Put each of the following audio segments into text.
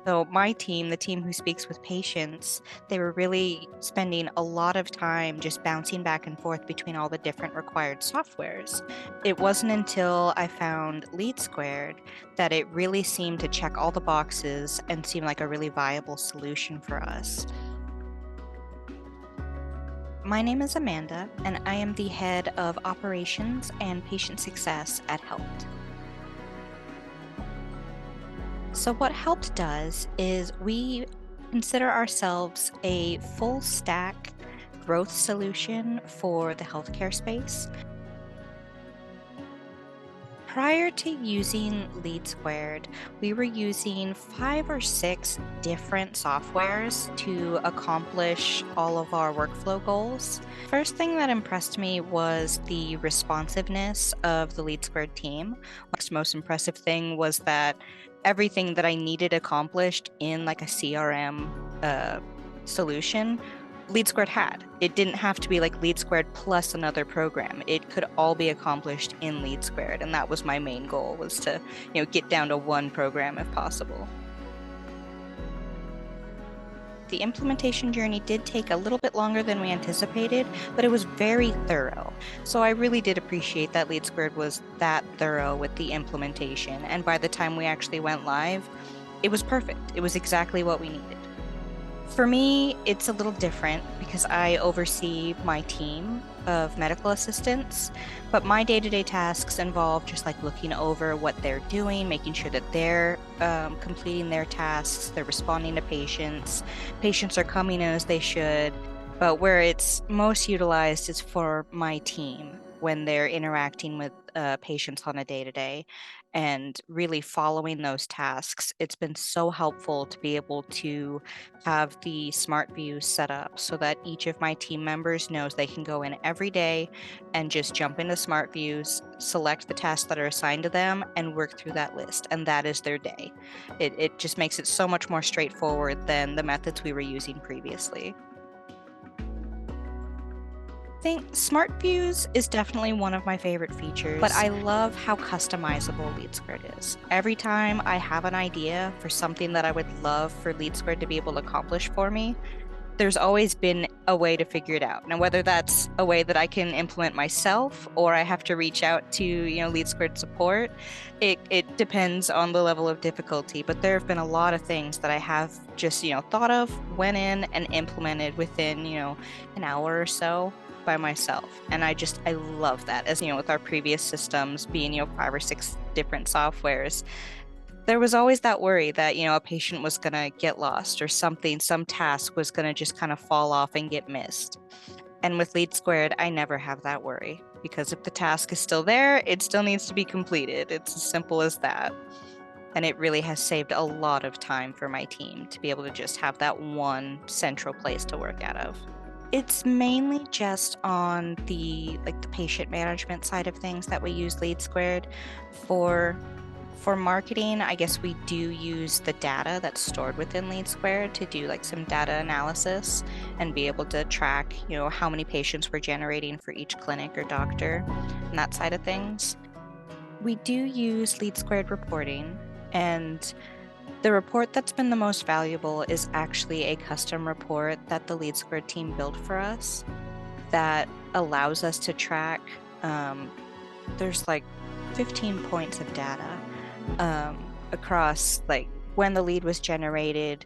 So my team, the team who speaks with patients, they were really spending a lot of time just bouncing back and forth between all the different required softwares. It wasn't until I found LeadSquared that it really seemed to check all the boxes and seem like a really viable solution for us. My name is Amanda, and I am the head of operations and patient success at Helped. So, what Helped does is we consider ourselves a full stack growth solution for the healthcare space. Prior to using LeadSquared, we were using 5 or 6 different softwares to accomplish all of our workflow goals. First thing that impressed me was the responsiveness of the LeadSquared team. The most impressive thing was that everything that I needed accomplished in like a CRM solution, LeadSquared had. It didn't have to be like LeadSquared plus another program. It could all be accomplished in LeadSquared, and that was my main goal, was to, get down to one program if possible. The implementation journey did take a little bit longer than we anticipated, but it was very thorough. So I really did appreciate that LeadSquared was that thorough with the implementation, and by the time we actually went live, it was perfect. It was exactly what we needed. For me, it's a little different because I oversee my team of medical assistants, but my day-to-day tasks involve just like looking over what they're doing, making sure that they're completing their tasks, they're responding to patients, patients are coming in as they should. But where it's most utilized is for my team when they're interacting with patients on a day-to-day and really following those tasks. It's been so helpful to be able to have the smart views set up so that each of my team members knows they can go in every day and just jump into smart views, select the tasks that are assigned to them, and work through that list. And that is their day. It just makes it so much more straightforward than the methods we were using previously. I think Smart Views is definitely one of my favorite features, but I love how customizable LeadSquared is. Every time I have an idea for something that I would love for LeadSquared to be able to accomplish for me, there's always been a way to figure it out. Now, whether that's a way that I can implement myself or I have to reach out to, LeadSquared support, it depends on the level of difficulty. But there have been a lot of things that I have just, thought of, went in and implemented within, an hour or so by myself. And I love that. As with our previous systems being 5 or 6 different softwares, there was always that worry that a patient was going to get lost or some task was going to just kind of fall off and get missed. And with LeadSquared, I never have that worry, because if the task is still there, it still needs to be completed. It's as simple as that. And it really has saved a lot of time for my team to be able to just have that one central place to work out of. It's mainly just on the patient management side of things that we use LeadSquared. For marketing, I guess we do use the data that's stored within LeadSquared to do some data analysis and be able to track, how many patients we're generating for each clinic or doctor and that side of things. We do use LeadSquared reporting, and the report that's been the most valuable is actually a custom report that the LeadSquared team built for us that allows us to track, there's 15 points of data across when the lead was generated,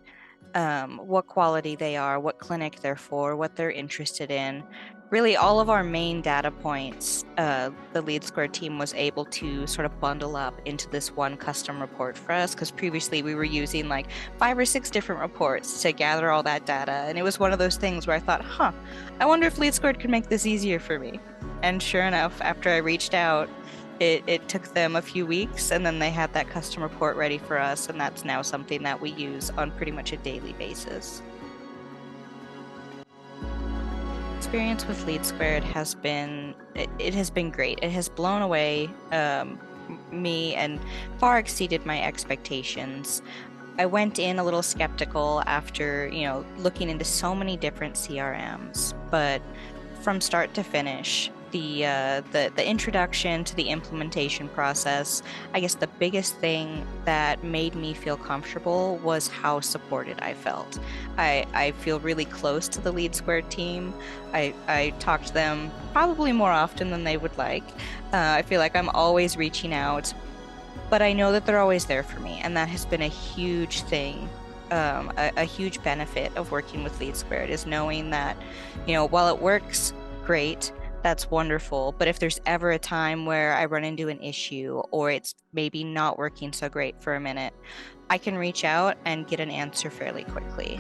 what quality they are, what clinic they're for, what they're interested in. Really, all of our main data points, the LeadSquared team was able to sort of bundle up into this one custom report for us, because previously we were using 5 or 6 different reports to gather all that data. And it was one of those things where I thought, I wonder if LeadSquared could make this easier for me. And sure enough, after I reached out, it took them a few weeks, and then they had that custom report ready for us, and that's now something that we use on pretty much a daily basis. Experience with LeadSquared has been great. It has blown away me and far exceeded my expectations. I went in a little skeptical after looking into so many different CRMs, but from start to finish, the introduction to the implementation process. I guess the biggest thing that made me feel comfortable was how supported I felt. I feel really close to the LeadSquared team. I talk to them probably more often than they would like. I feel like I'm always reaching out, but I know that they're always there for me, and that has been a huge thing. A huge benefit of working with LeadSquared is knowing that, while it works great, that's wonderful. But if there's ever a time where I run into an issue or it's maybe not working so great for a minute, I can reach out and get an answer fairly quickly.